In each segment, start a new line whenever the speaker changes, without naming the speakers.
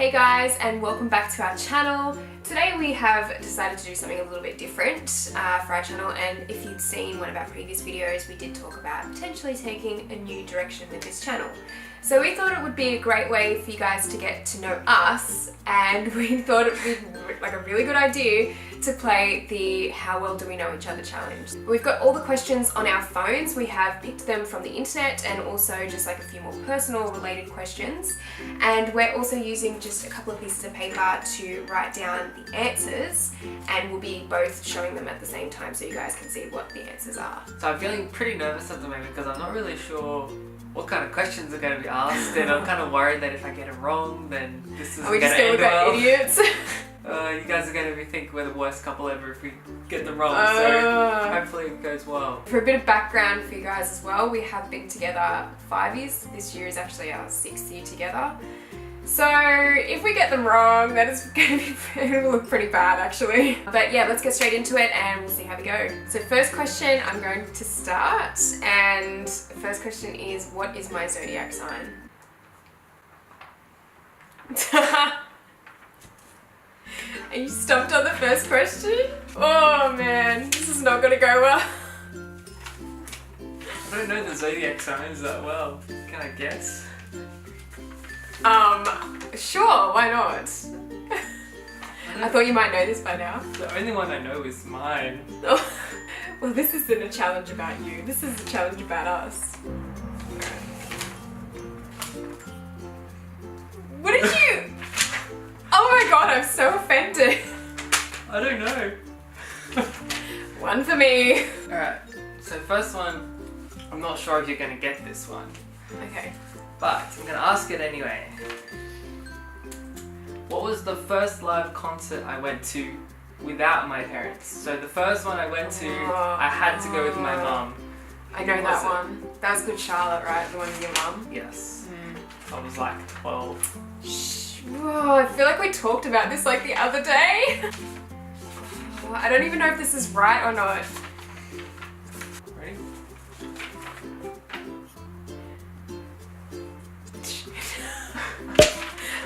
Hey guys, and welcome back to our channel. Today we have decided to do something a little bit different for our channel, and if you'd seen one of our previous videos, we did talk about potentially taking a new direction with this channel. So we thought it would be a great way for you guys to get to know us, and we thought it would be like a really good idea to play the How Well Do We Know Each Other challenge. We've got all the questions on our phones. We have picked them from the internet and also just like a few more personal related questions. And we're also using just a couple of pieces of paper to write down the answers, and we'll be both showing them at the same time so you guys can see what the answers are.
So I'm feeling pretty nervous at the moment because I'm not really sure what kind of questions are going to be asked, and I'm kind of worried that if I get it wrong, then this is going to end well.
Idiots?
You guys are going to be thinking we're the worst couple ever if we get them wrong, so hopefully it goes well.
For a bit of background for you guys as well, we have been together 5 years. This year is actually our 6th year together. So if we get them wrong, that is going to be, it'll look pretty bad actually. But yeah, let's get straight into it and we'll see how we go. So first question, I'm going to start, and the first question is, what is my zodiac sign? Are you stumped on the first question? Oh man, this is not going to go well.
I don't know the zodiac signs that well. Can I guess?
Sure, why not? I thought you might know this by now.
The only one I know is mine.
Oh, well, this isn't a challenge about you. This is a challenge about us. What did you... Oh my god, I'm so offended.
I don't know.
One for me.
Alright, so first one, I'm not sure if you're going to get this one.
Okay.
But I'm going to ask it anyway. What was the first live concert I went to without my parents? So the first one I went to, I had to go with my mum.
I know that one. That was Good Charlotte, right? The one with your mum?
Yes. I was like 12.
Oh, I feel like we talked about this like the other day. Oh, I don't even know if this is right or not.
Ready?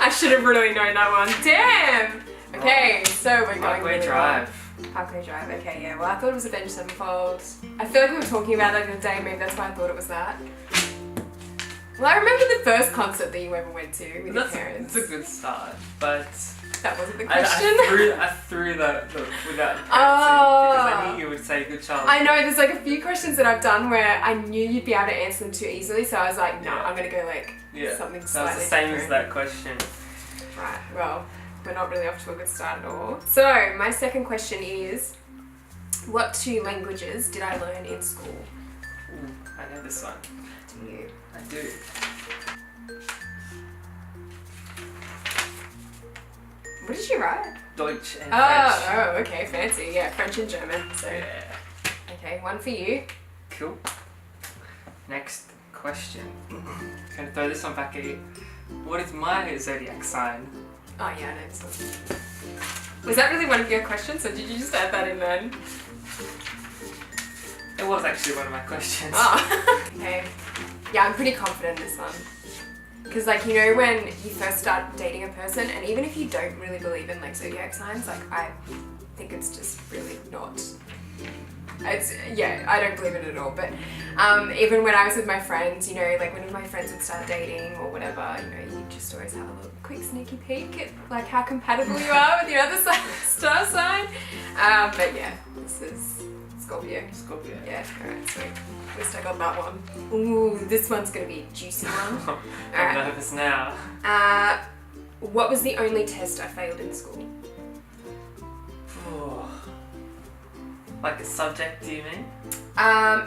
I should have really known that one. Damn! Okay, so we're going
Parkway Drive.
Parkway Drive, okay, yeah. Well, I thought it was Avenged Sevenfold. I feel like we were talking about that the other day, maybe that's why I thought it was that. Well, I remember the first concert that you ever went to with your parents.
It's a good start, but...
That wasn't the question.
I threw that without parents because I knew you would say Good Charlotte.
I know, there's like a few questions that I've done where I knew you'd be able to answer them too easily, so I was like, no, I'm going to go like something slightly
That was the same
different.
as that question.
Right, well, we're not really off to a good start at all. So, my second question is, what 2 languages did I learn in school?
Ooh, I know this one.
Do you?
I do.
What did you write?
Deutsch and French.
Oh, okay, fancy. Yeah, French and German. So,
yeah.
Okay, one for you.
Cool. Next question. Gonna throw this one back at you. What is my zodiac sign?
Oh yeah, I know this one. Was that really one of your questions, or did you just add that in then?
It was actually one of my questions.
Oh, okay. Yeah, I'm pretty confident in this one. Because like, you know, when you first start dating a person, and even if you don't really believe in like zodiac signs, like I think it's just really not. I don't believe in it at all, but even when I was with my friends, you know, like when my friends would start dating or whatever, you know, you just always have a little quick sneaky peek at like how compatible you are with your other star sign. But yeah, this is Scorpio.
Scorpio.
Yeah, alright, sweet. At least I got that one. Ooh, this one's gonna be a juicy one.
I'm nervous now.
What was the only test I failed in school?
Oh. Like a subject, do you mean?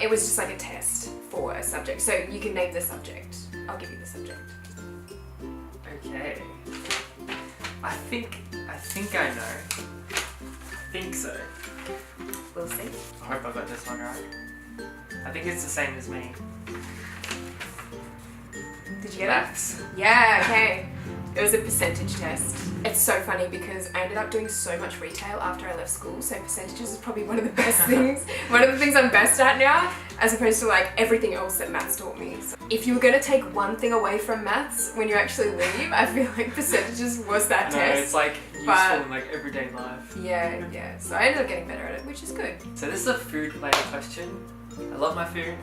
It was just like a test for a subject. So you can name the subject. I'll give you the subject.
Okay. I think I know. I think so.
We'll see.
I hope I got this one right. I think it's the same as me.
Did you get
Maths.
it? Yeah, okay. It was a percentage test. It's so funny because I ended up doing so much retail after I left school, so percentages is probably one of the best things, one of the things I'm best at now, as opposed to like everything else that maths taught me. So if you were gonna take one thing away from maths when you actually leave, I feel like percentages was that test.
No, it's like useful in like everyday life.
Yeah. So I ended up getting better at it, which is good.
So this is a food related question. I love my food.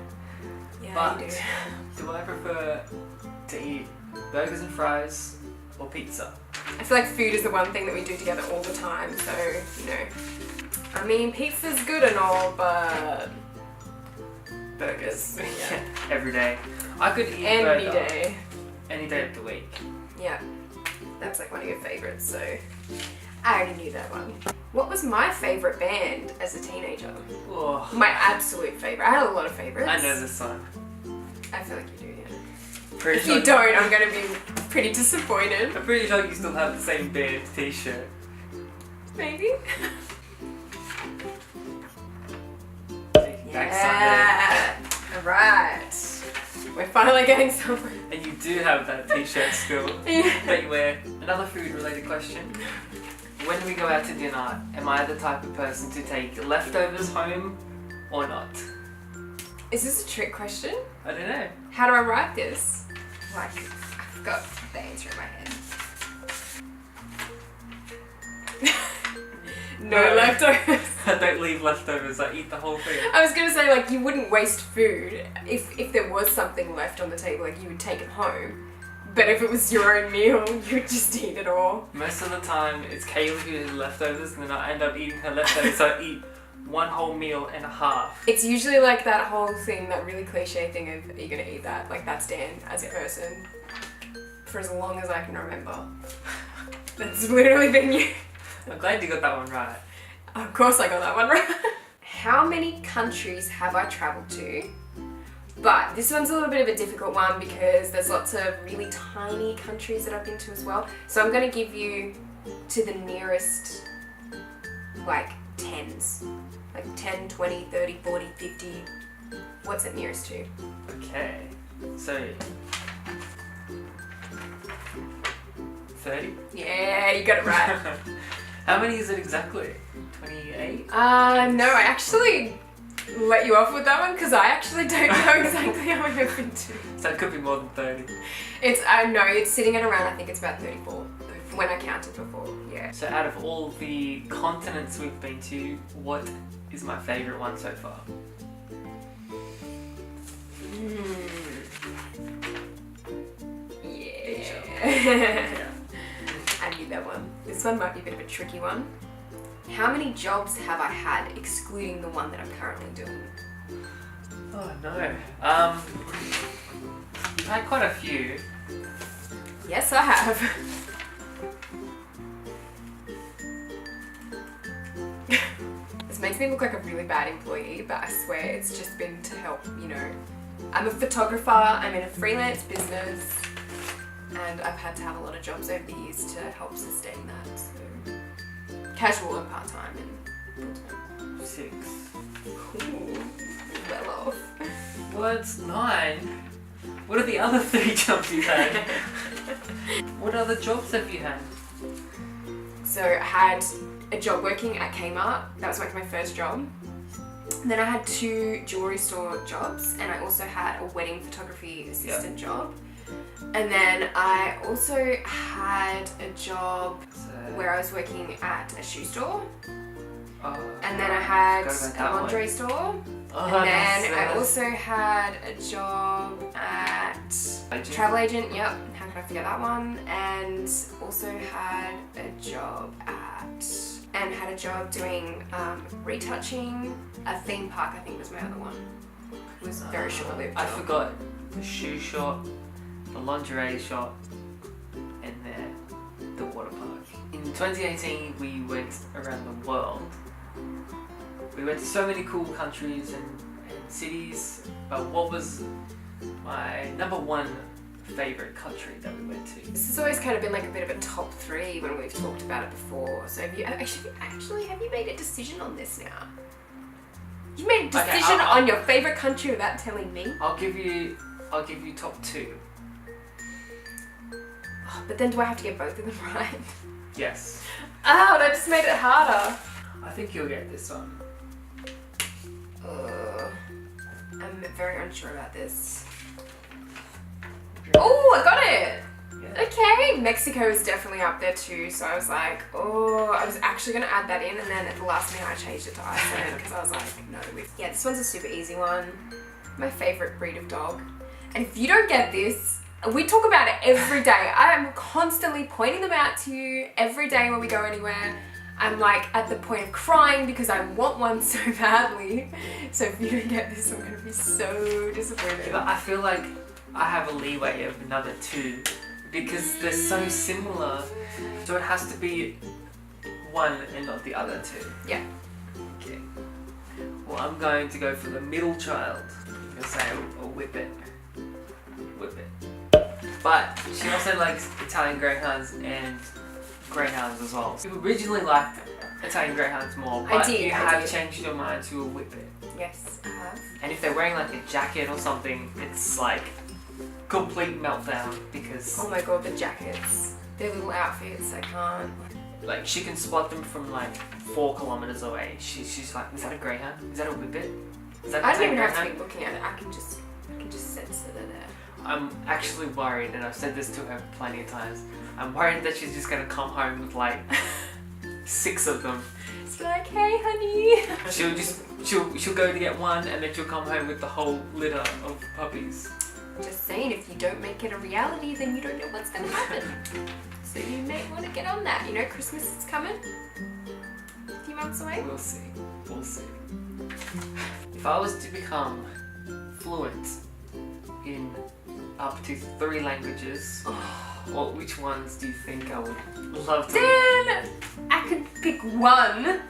Yeah,
but
you
do I prefer to eat burgers and fries or pizza?
I feel like food is the one thing that we do together all the time, so, you know. I mean, pizza's good and all, but burgers.
Yeah. Every day. I could eat
any day.
Any day of the week.
Yeah. That's like one of your favourites, so I already knew that one. What was my favourite band as a teenager?
Oh.
My absolute favourite. I had a lot of favourites.
I know this song.
I feel like you do, yeah.
If
you don't, I'm going to be pretty disappointed.
I'm pretty sure you still have the same band t-shirt.
Maybe.
Yeah.
Alright. We're finally getting somewhere.
And you do have that t-shirt still that you wear. Another food related question. When we go out to dinner, am I the type of person to take leftovers home or not?
Is this a trick question?
I don't know.
How do I write this? Like, I've got the answer in my head. No leftovers.
I don't leave leftovers, I eat the whole thing.
I was gonna say, like, you wouldn't waste food if there was something left on the table, like you would take it home. But if it was your own meal, you would just eat it all.
Most of the time, it's Kayleigh who has leftovers, and then I end up eating her leftovers, so I eat one whole meal and a half.
It's usually like that whole thing, that really cliche thing of, are you gonna eat that? Like, that's Dan as a person. For as long as I can remember. That's literally been you.
I'm glad you got that one right.
Of course I got that one right. How many countries have I travelled to? But this one's a little bit of a difficult one because there's lots of really tiny countries that I've been to as well. So I'm going to give you to the nearest, like, tens. Like 10, 20, 30, 40, 50. What's it nearest to?
Okay, so 30?
Yeah, you got it right.
How many is it exactly? 28?
No, I actually let you off with that one because I actually don't know exactly how many I've been to.
So it could be more than 30.
It's sitting at around, I think it's about 34 when I counted before, yeah.
So out of all the continents we've been to, what is my favourite one so far?
Yeah. I knew that one. This one might be a bit of a tricky one. How many jobs have I had, excluding the one that I'm currently doing?
Oh no. You've had quite a few.
Yes, I have. This makes me look like a really bad employee, but I swear it's just been to help, you know. I'm a photographer, I'm in a freelance business, and I've had to have a lot of jobs over the years to help sustain that. So, casual and part-time and full-time.
6.
Ooh, well off.
What's 9? What are the other 3 jobs you've had? What other jobs have you had?
So I had a job working at Kmart. That was like my first job. Then I had 2 jewelry store jobs, and I also had a wedding photography assistant job. And then I also had a job where I was working at a shoe store. And then I had a lingerie store. And then I also had a job at travel agent, yep, how could I forget that one? And also had a job doing retouching. A theme park, I think, was my other one. It was very short-lived.
I forgot the shoe shop, the lingerie shop, and the water park. In 2018, we went around the world. We went to so many cool countries and cities, but what was my number 1 favourite country that we went to?
This has always kind of been like a bit of a top 3 when we've talked about it before. So have you made a decision on this now? You made a decision on your favourite country without telling me?
I'll give you top 2.
But then do I have to get both of them right?
Yes.
Oh, that just made it harder.
I think you'll get this one.
I'm very unsure about this. Oh, I got it!
Yeah.
Okay, Mexico is definitely up there too, so I was like, oh, I was actually going to add that in, and then at the last minute I changed it to Iceland because I was like, no. Yeah, this one's a super easy one. My favourite breed of dog. And if you don't get this, we talk about it every day. I am constantly pointing them out to you every day when we go anywhere. I'm like at the point of crying because I want one so badly. So if you don't get this, I'm going to be so disappointed.
But I feel like I have a leeway of another 2 because they're so similar. So it has to be one and not the other 2.
Yeah.
Okay. Well, I'm going to go for the middle child. I'm going to say a whippet. Whippet. But she also likes Italian Greyhounds and Greyhounds as well. You originally liked Italian Greyhounds more, but you have changed your mind to a whippet.
Yes, I have.
And if they're wearing like a jacket or something, it's like complete meltdown because
Oh my god, the jackets. Their little outfits, I can't.
like she can spot them from like 4 kilometers away. She's like, is that a Greyhound? Is that a whippet? Is that
I don't
Italian
even have to
Greyhound?
be looking at it. I can just sense that they're there.
I'm actually worried, and I've said this to her plenty of times. I'm worried that she's just gonna come home with like 6 of them.
It's like, hey honey.
She'll go to get one, and then she'll come home with the whole litter of puppies.
Just saying, if you don't make it a reality, then you don't know what's gonna happen. So you may want to get on that. You know, Christmas is coming. A few months away.
We'll see. We'll see. If I was to become fluent in up to 3 languages, which ones do you think I would love to
Then I could pick one.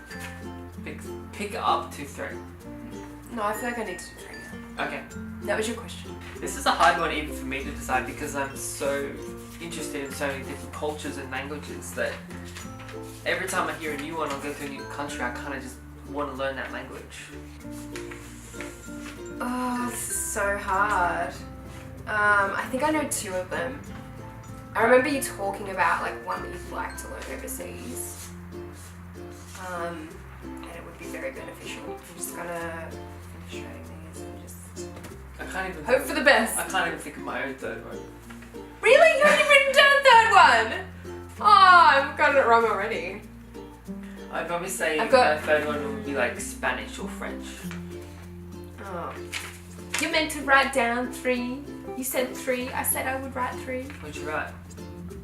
pick up to 3?
No, I feel like I need to do 3 now.
Okay.
That was your question.
This is a hard one even for me to decide because I'm so interested in so many different cultures and languages that every time I hear a new one or go to a new country, I kind of just want to learn that language.
Oh, this is so hard. I think I know 2 of them. I remember you talking about like one that you'd like to learn overseas. And it would be very beneficial. I'm just gonna finish writing these and just
I can't even
hope for the best.
I can't even think of my own 3rd one.
Really? You haven't even done a 3rd one? Oh, I've gotten it wrong already.
I'd probably say
I've got-
my 3rd one would be like Spanish or French.
Oh. You meant to write down 3. You said 3. I said I would write 3.
What'd you write?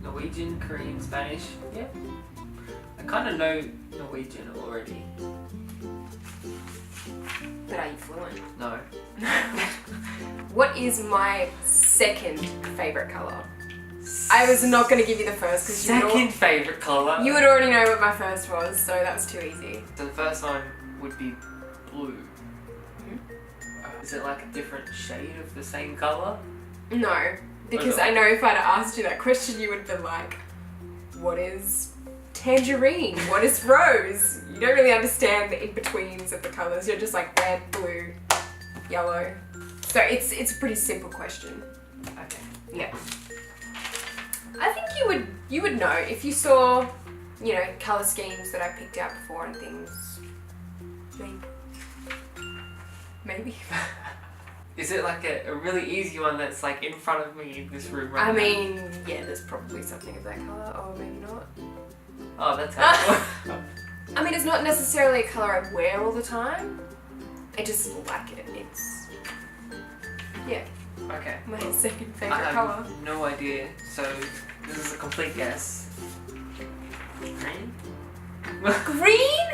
Norwegian, Korean, Spanish? Yeah. I kind of know Norwegian already.
But are you fluent?
No.
What is my 2nd favourite colour? I was not going to give you the first because
Second favourite colour?
you would already know what my first was, so that was too easy.
So the first one would be blue. Is it like a different shade of the same colour?
No, because I know if I'd asked you that question, you would have been like, what is tangerine? What is rose? You don't really understand the in-betweens of the colours. You're just like red, blue, yellow. So it's a pretty simple question.
Okay.
Yeah. I think you would know if you saw, you know, colour schemes that I picked out before and things. Maybe.
Is it like a really easy one that's like in front of me in this room right
I
now?
mean, yeah, there's probably something of that colour, or maybe not.
Oh, that's helpful.
I mean, it's not necessarily a colour I wear all the time. I just like it. It's, yeah,
Okay.
my 2nd
I
favourite
have
colour.
no idea, so this is a complete guess. Green?
Green?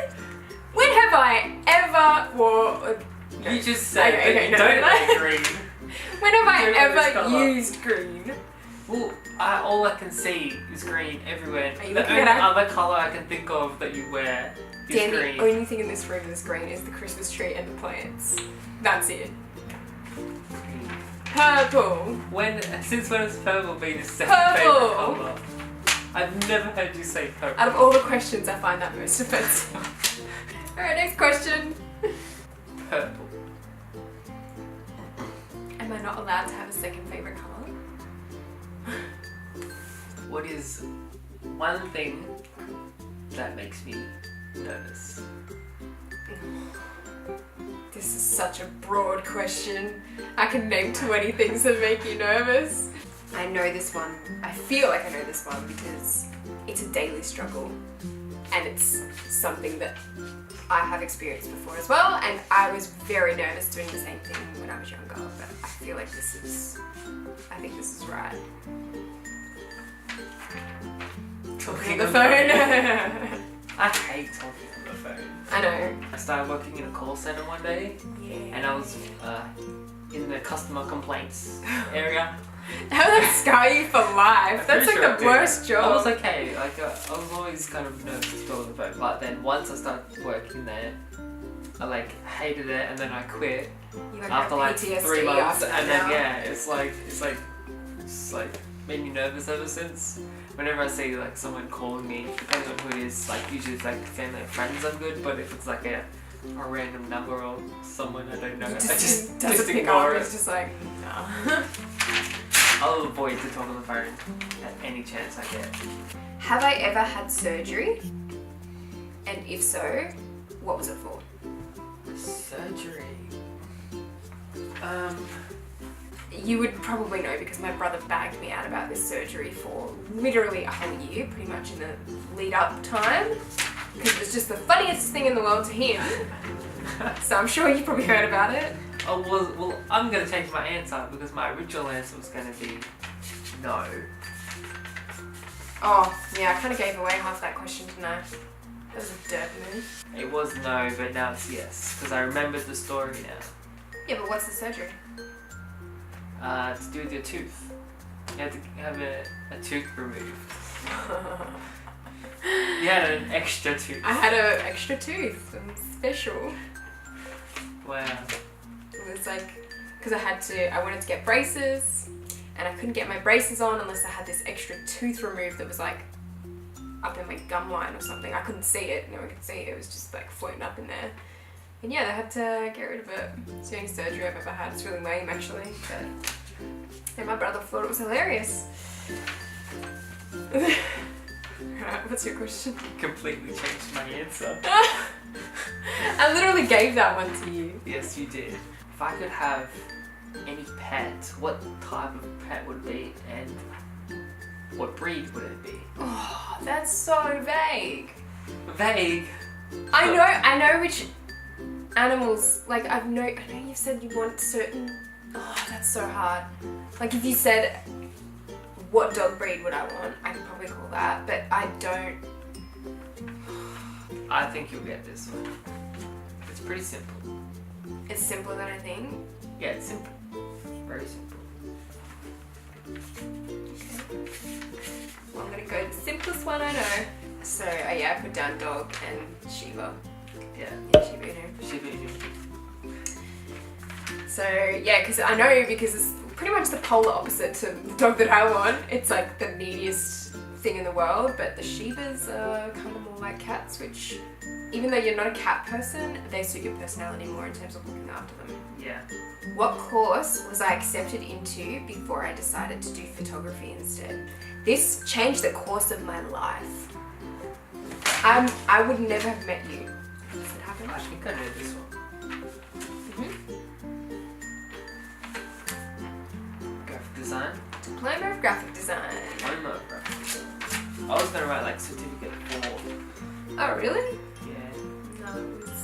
When have I ever wore...
You just said
Okay,
that you
no,
don't
no.
like green.
When have I
You don't know this
ever
colour.
used green?
Well, all I can see is green everywhere.
Are you
The
looking
only
at it?
other colour I can think of that you wear is
Dan, the
green.
only thing in this room that's green is the Christmas tree and the plants. That's it. Purple.
Since when has purple been his 2nd
Purple.
favourite colour? I've never heard you say purple.
Out of all the questions, I find that most offensive. Alright, next question.
Purple.
Am I not allowed to have a 2nd favourite colour?
What is one thing that makes me nervous?
This is such a broad question. I can name 20 things that make you nervous. I know this one. I feel like I know this one because it's a daily struggle. And it's something that I have experienced before as well. And I was very nervous doing the same thing when I was younger. But I feel like I think this is right.
Talking
on the phone.
I hate talking on the phone.
I know.
I started working in a call center one day,
Yeah.
and I was in the customer complaints area.
How would that scar you for life? That's like the worst job.
I was okay. Like I was always kind of nervous to talk on the phone, but then once I started working there, I like hated it, and then I quit
You like
after like
PTSD
3 months,
after
and
that
then
now.
it's like made me nervous ever since. Whenever I see like someone calling me, depends on who it is, like usually it's like family or friends, I'm good, but if it's like a random number or someone I don't know, I just ignore it.
It's just like, no.
I'll avoid to talk on the phone at any chance I get.
Have I ever had surgery? And if so, what was it for?
Surgery?
You would probably know because my brother bagged me out about this surgery for literally a whole year, pretty much in the lead up time. Because it was just the funniest thing in the world to him. So I'm sure you probably heard about it.
Oh, well, I'm going to change my answer because my original answer was going to be no.
Oh, yeah, I kind of gave away half that question, didn't I? That was a dirt move.
It was no, but now it's yes, because I remembered the story now.
Yeah, but what's the surgery?
To do with your tooth. You had to have a tooth removed. You had an extra tooth.
I had an extra tooth. It was special.
Wow.
It was like, because I wanted to get braces, and I couldn't get my braces on unless I had this extra tooth removed that was like up in my gum line or something. I couldn't see it, no one could see it. It was just like floating up in there. And yeah, they had to get rid of it. It's the only surgery I've ever had. It's really lame actually, but yeah, my brother thought it was hilarious. Alright, what's your question?
Completely changed my answer.
I literally gave that one to you.
Yes, you did. If I could have any pet, what type of pet would it be and what breed would it be?
Oh, that's so vague.
Vague?
I know which animals, like I know you've said you want certain, that's so hard. Like if you said what dog breed would I want, I could probably call that, but I don't.
I think you'll get this one. It's pretty simple.
It's simpler than I think.
Yeah, it's simple. Very simple.
Well, I'm gonna go the simplest one I know. So yeah, I put down dog and Shiba.
Yeah.
Yeah, Shiba Inu.
Shiba Inu.
So yeah, because it's pretty much the polar opposite to the dog that I want. It's like the neediest thing in the world, but the Shibas are kind of more like cats, which even though you're not a cat person, they suit your personality more in terms of looking after them.
Yeah.
What course was I accepted into before I decided to do photography instead? This changed the course of my life. I would never have met you. Does it happen?
I think I know this one. Graphic design?
Diploma of graphic design.
Diploma of graphic design. I was going to write like certificate 4.
Oh, really?
Yeah.
No, it's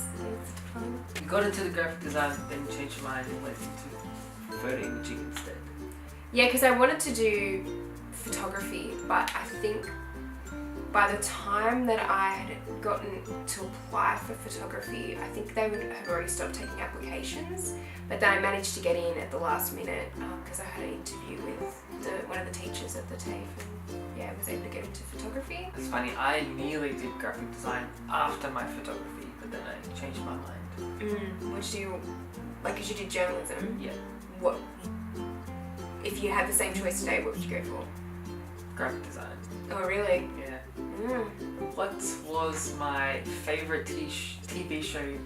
diploma.
You got into the graphic design, then changed your mind and went into photo imaging instead.
Yeah, because I wanted to do photography, but I think by the time that I had gotten to apply for photography, I think they had already stopped taking applications. But then I managed to get in at the last minute because I had an interview with one of the teachers at the TAFE, and yeah, I was able to get into photography.
It's funny, I nearly did graphic design after my photography, but then I changed my mind.
What did you, like, because you did journalism?
Yeah.
What, if you had the same choice today, what would you go for?
Graphic design.
Oh, really?
Yeah. What was my favourite TV show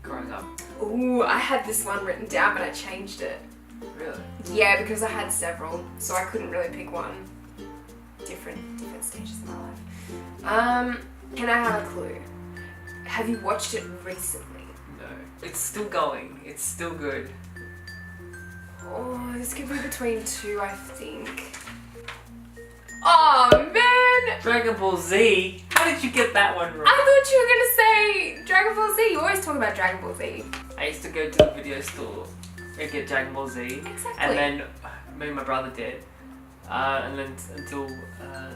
growing up?
Ooh, I had this one written down, but I changed it.
Really?
Yeah, because I had several, so I couldn't really pick one. different stages of my life. Can I have a clue? Have you watched it recently?
No. It's still going. It's still good.
Oh, this could be between two, I think. Oh man!
Dragon Ball Z? How did you get that one wrong?
I thought you were gonna say Dragon Ball Z. You always talk about Dragon Ball Z.
I used to go to the video store and get Dragon Ball Z.
Exactly.
And then me and my brother did. And then until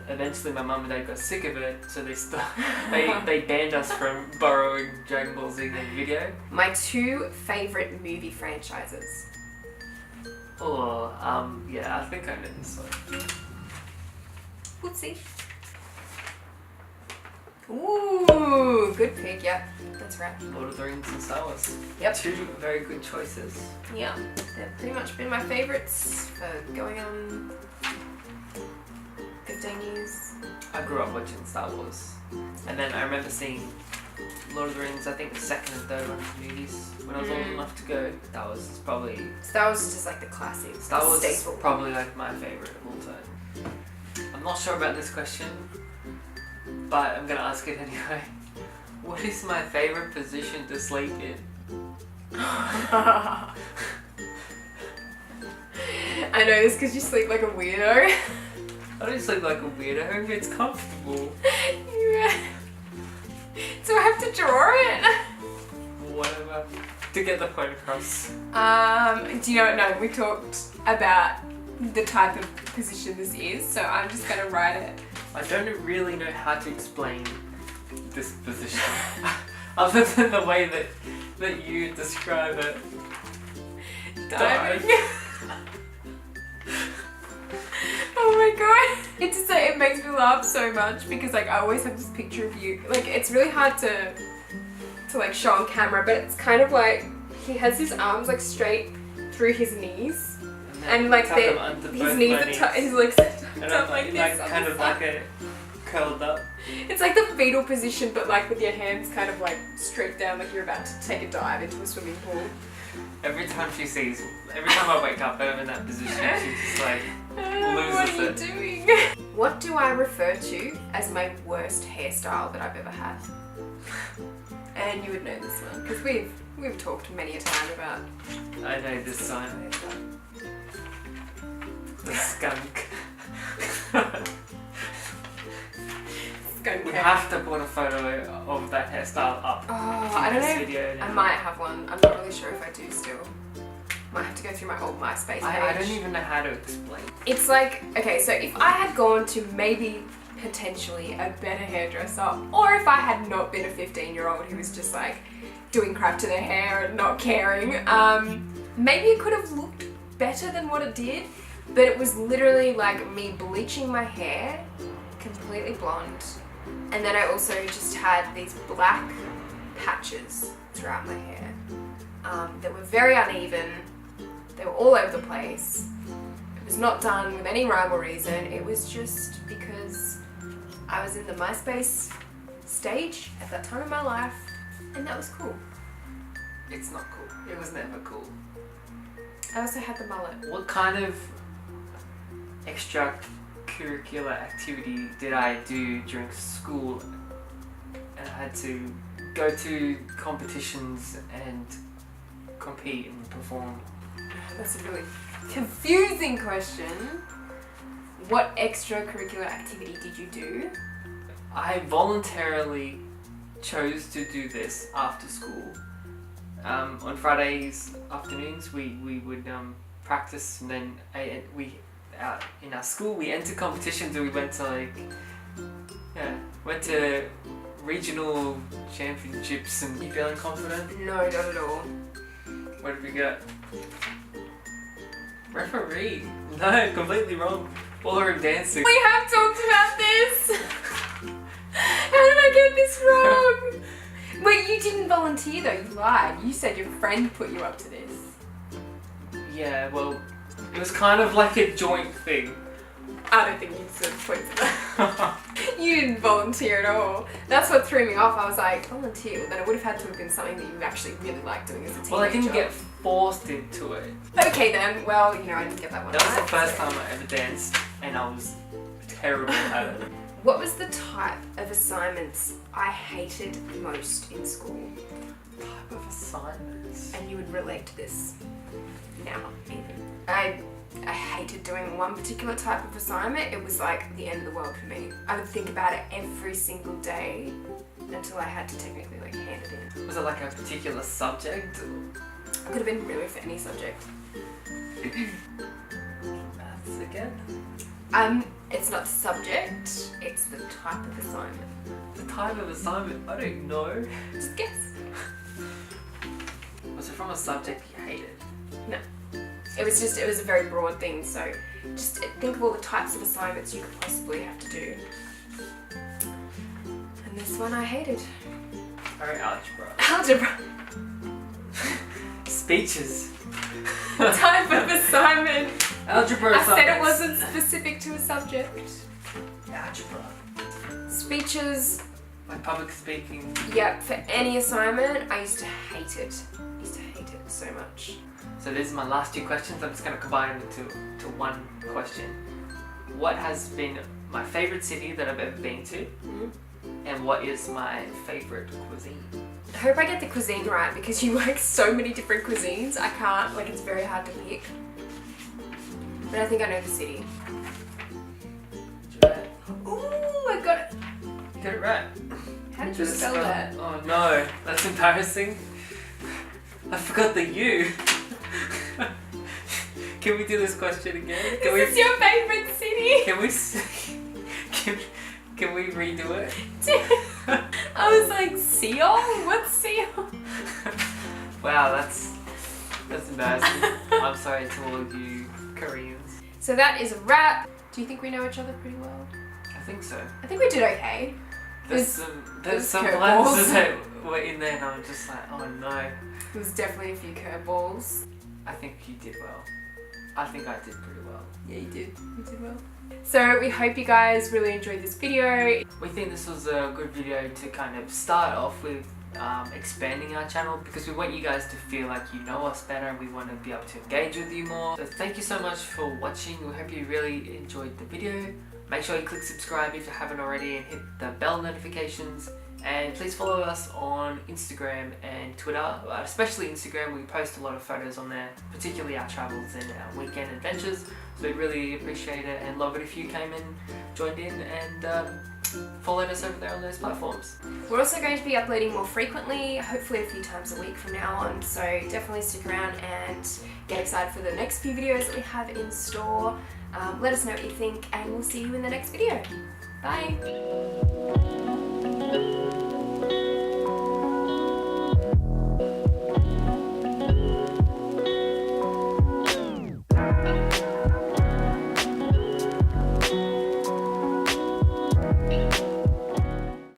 eventually my mum and dad got sick of it, so they banned us from borrowing Dragon Ball Z in the video.
My two favourite movie franchises.
Oh, yeah, I think I know this one.
Whoopsie. Ooh, good pick. Yep, that's right.
Lord of the Rings and Star Wars.
Yep.
Two very good choices.
Yeah, they've pretty much been my favourites for going on 15 years.
I grew up watching Star Wars. And then I remember seeing Lord of the Rings, I think the second and third one of the movies. When I was old enough to go, that was probably...
Star Wars is just like the classic.
Star Wars is
staple.
probably like my favourite of all time. I'm not sure about this question, but I'm gonna ask it anyway. What is my favourite position to sleep in?
I know this because you sleep like a weirdo.
I don't sleep like a weirdo, it's comfortable.
Yeah. So I have to draw it?
Whatever. To get the point across.
Do you know what? No, we talked about the type of position this is, so I'm just gonna write it.
I don't really know how to explain this position. Other than the way that you describe it.
Diving. Oh my god. It's just like, it makes me laugh so much because like I always have this picture of you. Like it's really hard to like show on camera, but it's kind of like he has his arms like straight through his knees. And like his knees are his legs are up like this.
Kind of like a curled up.
It's like the fetal position, but like with your hands kind of like straight down, like you're about to take a dive into a swimming pool.
Every time I wake up and I'm in that position, she's just like loses it.
What are you doing? What do I refer to as my worst hairstyle that I've ever had? And you would know this one because we've talked many a time about.
I know this one. The skunk.
Skunk
We
hair.
have to put a photo of that hairstyle up.
Oh, I don't know.
Video
I might have one. I'm not really sure if I do still. Might have to go through my old MySpace page.
I don't even know how to explain.
It's like, okay, so if I had gone to maybe potentially a better hairdresser, or if I had not been a 15-year-old who was just like doing crap to their hair and not caring, maybe it could have looked better than what it did. But it was literally like me bleaching my hair completely blonde, and then I also just had these black patches throughout my hair that were very uneven. They were all over the place. It was not done with any rhyme or reason. It was just because I was in the MySpace stage at that time in my life, and that was cool.
It's not cool. It was never cool.
I also had the mullet.
What kind of extracurricular activity did I do during school? And I had to go to competitions and compete and perform.
That's a really confusing question. What extracurricular activity did you do?
I voluntarily chose to do this after school. On Fridays afternoons we would practice, and then in our school we entered competitions, and we went to regional championships. And you feeling confident?
No, not at all.
What did we get? Referee? No, completely wrong. Ballroom dancing.
We have talked about this! How did I get this wrong? Wait, you didn't volunteer though, you lied. You said your friend put you up to this.
Yeah, well, it was kind of like a joint thing.
I don't think you deserve points for that. You didn't volunteer at all. That's what threw me off. I was like, volunteer? Well, then it would have had to have been something that you actually really liked doing as a teenager.
Well, I didn't get forced into it.
Okay then, well, I didn't get that one.
That was
right,
the first
so-
time I ever danced, and I was terrible at it.
What was the type of assignments I hated most in school?
Type of assignments?
And you would relate to this now, even. I hated doing one particular type of assignment. It was like the end of the world for me. I would think about it every single day until I had to technically like hand it in.
Was it like a particular subject?
It could have been really for any subject.
Maths again?
It's not the subject, it's the type of assignment.
The type of assignment? I don't know.
Just guess.
Was it from a subject you hated?
No. It was a very broad thing, so just think of all the types of assignments you could possibly have to do. And this one I hated.
Alright, algebra.
Algebra.
Speeches.
Type of assignment.
Algebra
I said it wasn't specific to a subject.
Algebra.
Speeches.
Like public speaking.
Yep, for any assignment, I used to hate it. I used to hate it so much.
So these are my last two questions. I'm just going to combine them to one question. What has been my favourite city that I've ever been to?
Mm-hmm.
And what is my favourite cuisine?
I hope I get the cuisine right because you like so many different cuisines. I can't, like it's very hard to pick. But I think I know the city. Ooh, I got it.
You got it right.
How did you spell that?
Oh no, that's embarrassing. I forgot the U. Can we do this question again?
This is your favourite city.
Can we redo it?
I was like, Seoul? What's Seoul?
Wow, that's embarrassing. I'm sorry to all of you Koreans.
So that is a wrap. Do you think we know each other pretty well?
I think so.
I think we did okay.
There's some lines that were in there and I'm just like, oh no.
There was definitely a few curveballs.
I think you did well. I think I did pretty well.
Yeah, you did. You did well. So we hope you guys really enjoyed this video.
We think this was a good video to kind of start off with expanding our channel because we want you guys to feel like you know us better and we want to be able to engage with you more. So thank you so much for watching. We hope you really enjoyed the video. Make sure you click subscribe if you haven't already and hit the bell notifications. And please follow us on Instagram and Twitter, especially Instagram. We post a lot of photos on there, particularly our travels and our weekend adventures. So we really appreciate it and love it if you came and joined in and followed us over there on those platforms.
We're also going to be uploading more frequently, hopefully a few times a week from now on. So definitely stick around and get excited for the next few videos that we have in store. Let us know what you think and we'll see you in the next video. Bye!